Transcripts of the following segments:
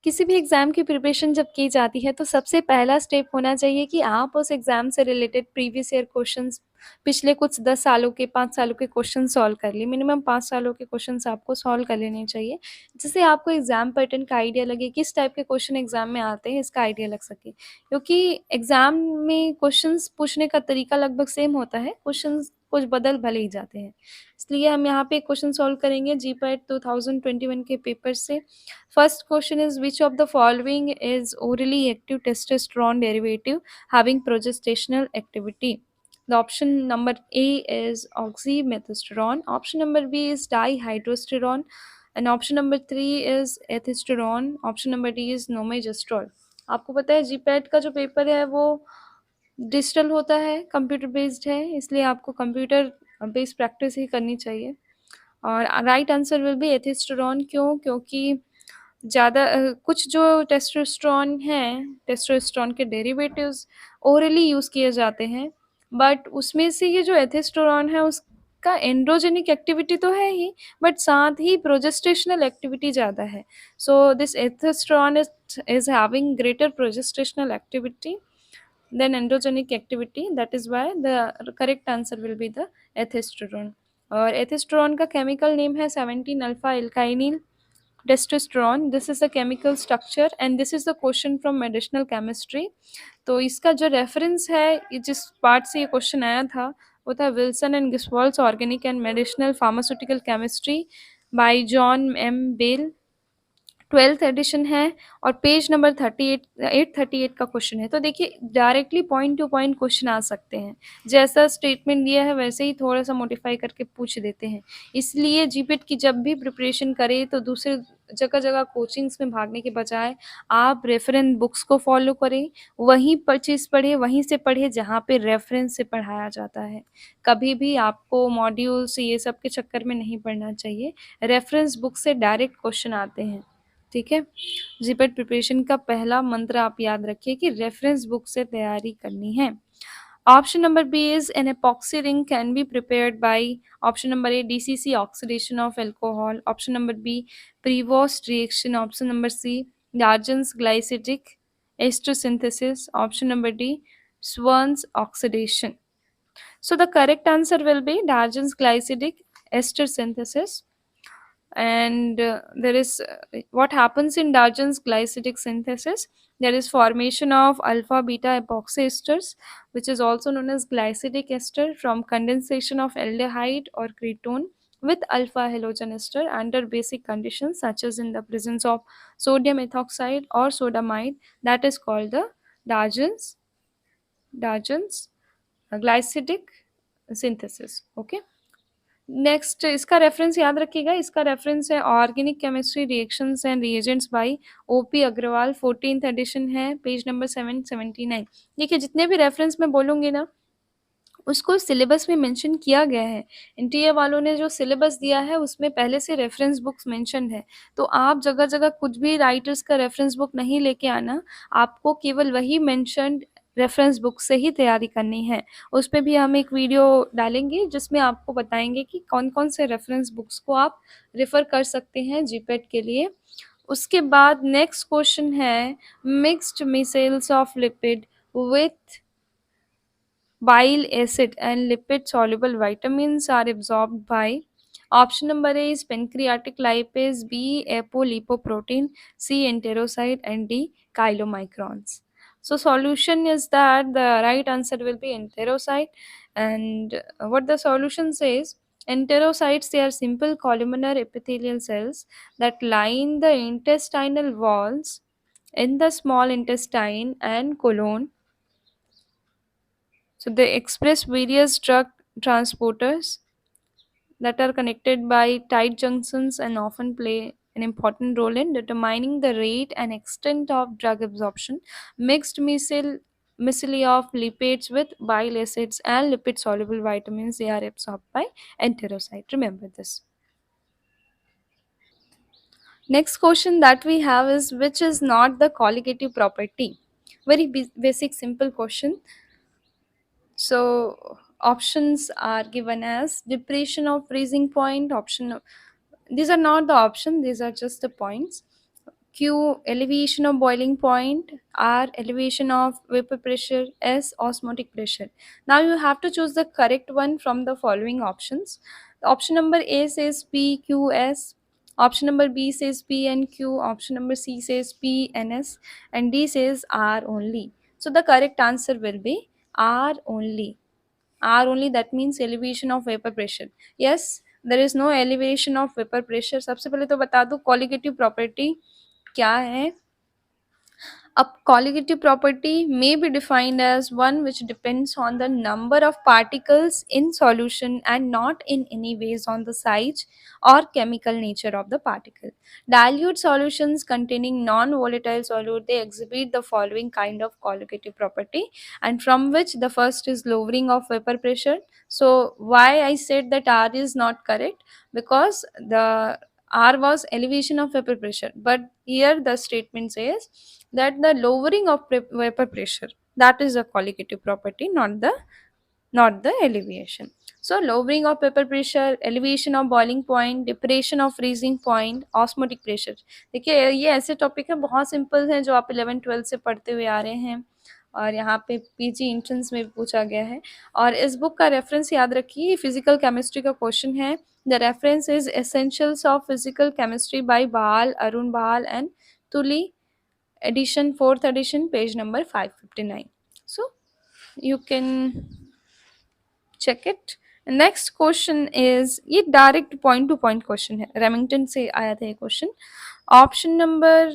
किसी भी एग्ज़ाम की प्रिपरेशन जब की जाती है तो सबसे पहला स्टेप होना चाहिए कि आप उस एग्ज़ाम से रिलेटेड प्रीवियस ईयर क्वेश्चंस पिछले कुछ 10 सालों के 5 सालों के क्वेश्चन सॉल्व कर लिए। मिनिमम 5 सालों के क्वेश्चंस आपको सॉल्व कर लेने चाहिए, जिससे आपको एग्ज़ाम पैटर्न का आइडिया लगे, किस टाइप के क्वेश्चन एग्ज़ाम में आते हैं, इसका आइडिया लग सके। क्योंकि एग्ज़ाम में क्वेश्चंस पूछने का तरीका लगभग सेम होता है, क्वेश्चंस कुछ बदल भले ही जाते हैं। इसलिए हम यहाँ पे क्वेश्चन सॉल्व करेंगे जीपैट 2021 के पेपर से। First question is, which of the following is orally active testosterone derivative having progestational activity? The option number A is oxymethylsterone, option number B is dihydrosterone, and option number 3 is ethisterone, option number D is nomegestrol. आपको पता है GPAT का जो paper है वो digital होता है, computer based है, इसलिए आपको कंप्यूटर बेस्ड प्रैक्टिस ही करनी चाहिए। और राइट आंसर विल बी एथिस्टोरॉन। क्यों? क्योंकि ज़्यादा कुछ जो टेस्टोस्टेरोन हैं, टेस्टोस्टेरोन के डेरिवेटिव्स ओरली यूज़ किए जाते हैं, बट उसमें से ये जो एथिस्टोरॉन है उसका एंड्रोजेनिक एक्टिविटी तो है ही, बट साथ ही प्रोजेस्टेशनल एक्टिविटी ज़्यादा है। So this ethisterone is having greater progestational activity than androgenic activity, that is why the correct answer will be the ethisterone. और एथिस्टोरॉन का केमिकल नेम है 17 alpha alkynyl testosterone. This is the chemical structure and this is the question from medicinal chemistry. तो इसका जो reference है, जिस part से ये क्वेश्चन आया था वो था Wilson and Gisvold's organic and medicinal pharmaceutical chemistry by John M Beale, 12th edition है और पेज नंबर 838 का क्वेश्चन है। तो देखिए directly point to point question आ सकते हैं, जैसा स्टेटमेंट दिया है वैसे ही थोड़ा सा मॉडिफाई करके पूछ देते हैं। इसलिए जीपीट की जब भी प्रिपरेशन करें तो दूसरे जगह जगह कोचिंग्स में भागने के बजाय आप रेफरेंस बुक्स को फॉलो करें, वहीं परचेज पढ़े, वहीं से पढ़े जहाँ पे रेफरेंस से पढ़ाया जाता है। कभी भी आपको मॉड्यूल्स ये सब के चक्कर में नहीं पढ़ना चाहिए, रेफरेंस बुक से डायरेक्ट क्वेश्चन आते हैं। ठीक है, जीपीट प्रिपरेशन का पहला मंत्र आप याद रखिए कि रेफरेंस बुक से तैयारी करनी है। Option number B is an epoxy ring can be prepared by option number A DCC oxidation of alcohol, option number B Prevost reaction, option number C Dargen's glycidic ester synthesis, option number D Swan's oxidation. So the correct answer will be Dargen's glycidic ester synthesis. And there is what happens in Dargen's glycidic synthesis. There is formation of alpha beta epoxy esters, which is also known as glycidic ester, from condensation of aldehyde or ketone with alpha halogen ester under basic conditions such as in the presence of sodium ethoxide or sodamide, that is called the Dargen's glycidic synthesis. Okay. Next इसका reference याद रखिएगा, इसका reference है organic chemistry reactions and reagents by OP Agarwal, 14th edition है, page number 779। देखिए जितने भी reference मैं बोलूँगी ना उसको सिलेबस में मेंशन किया गया है। एनटीए वालों ने जो सिलेबस दिया है उसमें पहले से रेफरेंस बुक्स मेंशन है, तो आप जगह जगह कुछ भी राइटर्स का रेफरेंस बुक नहीं लेके आना, आपको केवल वही मेंशन्ड रेफरेंस बुक से ही तैयारी करनी है। उस पे भी हम एक वीडियो डालेंगे जिसमें आपको बताएंगे कि कौन कौन से रेफरेंस बुक्स को आप रेफ़र कर सकते हैं जीपैट के लिए। उसके बाद नेक्स्ट क्वेश्चन है, mixed missiles of lipid with bile acid and lipid soluble vitamins are absorbed by option number A is pancreatic lipase, B apolipoprotein, C enterocyte, and D chylomicrons. So solution is that the right answer will be enterocyte. And what the solution says, enterocytes, they are simple columnar epithelial cells that line the intestinal walls in the small intestine and colon. So they express various drug transporters that are connected by tight junctions and often play an important role in determining the rate and extent of drug absorption. Mixed myceli of lipids with bile acids and lipid soluble vitamins, they are absorbed by enterocyte. Remember this. Next question that we have is, which is not the colligative property? Very basic simple question. So options are given as depression of freezing point, option, these are not the option, these are just the points. Q, elevation of boiling point. R, elevation of vapor pressure. S, osmotic pressure. Now you have to choose the correct one from the following options. Option number A says P, Q, S. Option number B says P and Q. Option number C says P and S. And D says R only. So the correct answer will be R only. R only, that means elevation of vapor pressure. Yes, there is no elevation of vapor pressure. सबसे पहले तो बता दूं colligative property क्या है. A colligative property may be defined as one which depends on the number of particles in solution and not in any ways on the size or chemical nature of the particle. Dilute solutions containing non-volatile solute, they exhibit the following kind of colligative property, and from which the first is lowering of vapor pressure. So why I said that R is not correct? Because the R was elevation of vapor pressure, but here the statement says that the lowering of vapor pressure, that is a colligative property, not the elevation. So lowering of vapor pressure, elevation of boiling point, depression of freezing point, osmotic pressure. देखिए ये ऐसे topic है बहुत simple हैं जो आप 11th-12th से पढ़ते हुए आ रहे हैं और यहाँ पे पीजी इंट्रेंस में भी पूछा गया है. और इस बुक का रेफरेंस याद रखिए, फिजिकल केमिस्ट्री का क्वेश्चन है. The reference is essentials of physical chemistry bye बहाल, अरुण बहाल and Tuli, edition, 4th edition, page number 559. So you can check it. Next question is, ये direct point to point question है, Remington से आया था ये क्वेश्चन. ऑप्शन नंबर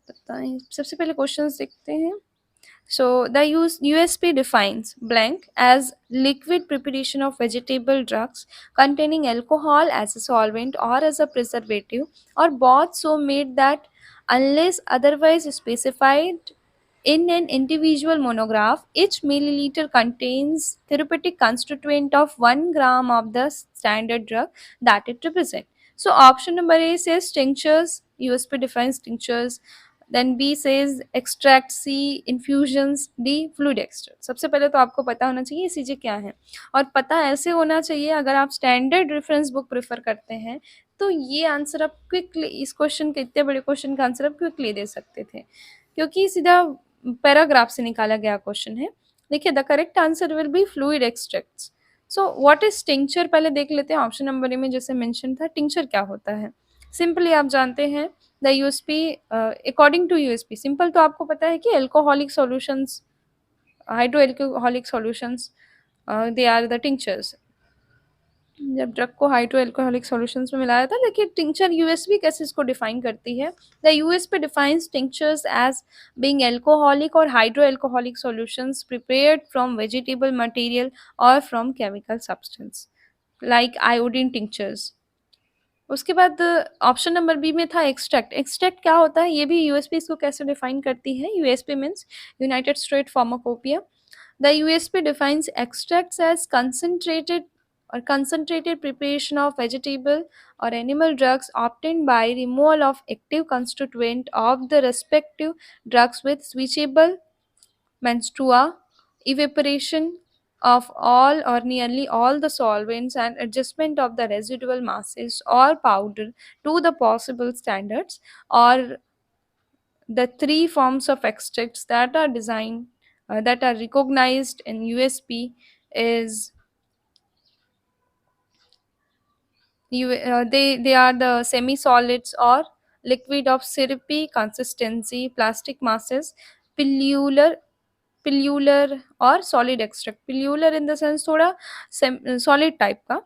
बताएं, सबसे पहले क्वेश्चन देखते हैं. So the USP defines blank as liquid preparation of vegetable drugs containing alcohol as a solvent or as a preservative, or both so made that unless otherwise specified in an individual monograph, each milliliter contains therapeutic constituent of 1 gram of the standard drug that it represents. So option number A says tinctures, USP defines tinctures. Then B says extract, C infusions, D fluid extract. सबसे पहले तो आपको पता होना चाहिए ये चीज़ें क्या हैं, और पता ऐसे होना चाहिए अगर आप स्टैंडर्ड रेफरेंस बुक प्रेफर करते हैं तो ये आंसर आप क्विकली, इस क्वेश्चन के इतने बड़े क्वेश्चन का आंसर आप क्विकली दे सकते थे क्योंकि सीधा पैराग्राफ से निकाला गया क्वेश्चन है. देखिए the correct answer will B fluid extracts. So what is tincture, पहले देख लेते हैं. ऑप्शन नंबर ए में जैसे मेंशन था, टिंचर क्या होता है. सिंपली आप जानते हैं the USP, according to USP, simple तो आपको पता है कि alcoholic solutions, hydro alcoholic solutions, they are the tinctures. जब ड्रग को हाइड्रो एल्कोहलिक सॉल्यूशंस में मिलाया था. देखिए टिंचर यूएसपी कैसे इसको डिफाइन करती है. The USP defines tinctures as being alcoholic और hydro alcoholic solutions prepared from vegetable material और from chemical substance like iodine tinctures. उसके बाद ऑप्शन नंबर बी में था एक्सट्रैक्ट. एक्सट्रैक्ट क्या होता है, ये भी यूएसपी इसको कैसे डिफाइन करती है. USP means United State Pharmacopoeia. The USP defines extracts as concentrated or concentrated preparation of vegetable or animal drugs obtained by removal of active constituent of the respective drugs with switchable menstrua, evaporation of all or nearly all the solvents and adjustment of the residual masses or powder to the possible standards, or the three forms of extracts that are designed that are recognized in USP is they are the semi-solids or liquid of syrupy consistency, plastic masses, pillular pillular और solid extract. Pillular in the sense थोड़ा solid type का,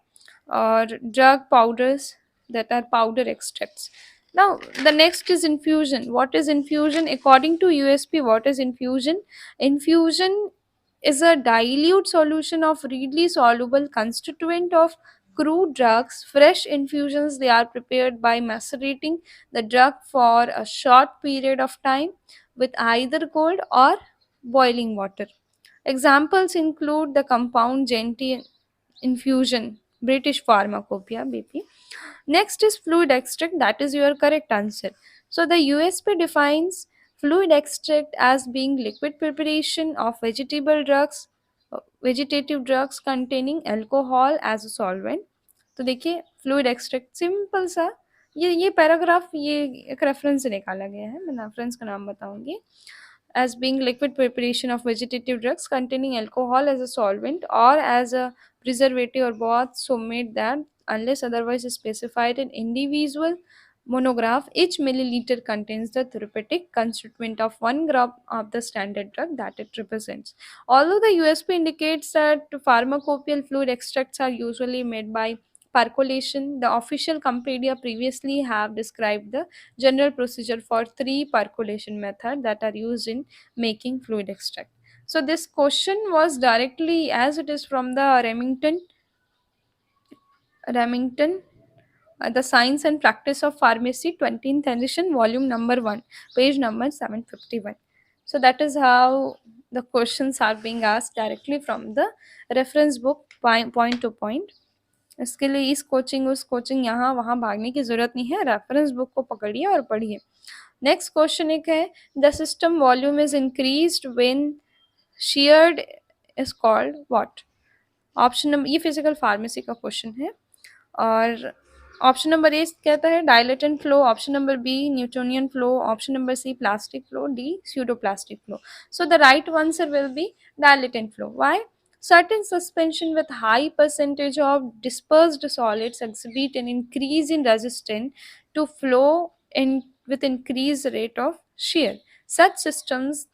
और drug powders that are powder extracts. Now the next is infusion. What is infusion? According to USP, what is infusion? Infusion is a dilute solution of readily soluble constituent of crude drugs. Fresh infusions, they are prepared by macerating the drug for a short period of time with either cold or boiling water. Examples include the compound Genti infusion, British Pharmacopoeia BP. Next is fluid extract, that is your correct answer. So the USP defines fluid extract as being liquid preparation of vegetative drugs containing alcohol as a solvent. तो देखिए fluid extract simple सा ये paragraph ये एक reference से निकाला गया है, मैं रेफरेंस का नाम बताऊंगी. As being liquid preparation of vegetative drugs containing alcohol as a solvent or as a preservative or both, so made that unless otherwise specified in individual monograph, each milliliter contains the therapeutic constituent of 1 gram of the standard drug that it represents. Although the USP indicates that pharmacopoeial fluid extracts are usually made by percolation, the official Compendia previously have described the general procedure for 3 percolation method that are used in making fluid extract. So this question was directly, as it is from the Remington, the Science and Practice of Pharmacy, 20th edition, volume number 1, page number 751. So that is how the questions are being asked directly from the reference book, point to point. इसके लिए इस coaching उस coaching यहाँ वहाँ भागने की जरूरत नहीं है, रेफरेंस बुक को पकड़िए और पढ़िए. नेक्स्ट क्वेश्चन एक है, the system volume is increased when sheared is called what? Option number, ये फिजिकल फार्मेसी का क्वेश्चन है. और ऑप्शन नंबर ए कहता है dilatant flow, option number B Newtonian flow, option number C plastic flow, D pseudoplastic flow. So the right answer will be dilatant flow. Why? Certain suspension with high percentage of dispersed solids exhibit an increase in resistance to flow in with increased rate of shear. Such systems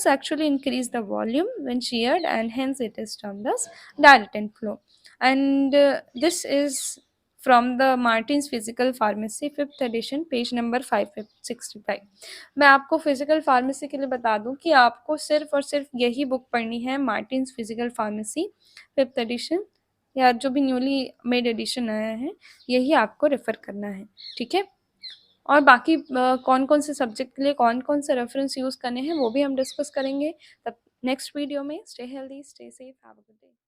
actually increase the volume when sheared, and hence it is termed as dilatant flow. And this is from the Martin's Physical Pharmacy 5th edition, page number 565. मैं आपको physical pharmacy के लिए बता दूं कि आपको सिर्फ और सिर्फ यही बुक पढ़नी है, Martins physical pharmacy 5th addition, या जो भी न्यूली मेड एडिशन आया है यही आपको रेफर करना है. ठीक है. और बाकी कौन कौन से सब्जेक्ट के लिए कौन कौन से रेफरेंस यूज़ करने हैं वो भी हम डिस्कस करेंगे तब नेक्स्ट वीडियो में. Stay healthy, stay safe, have a good day.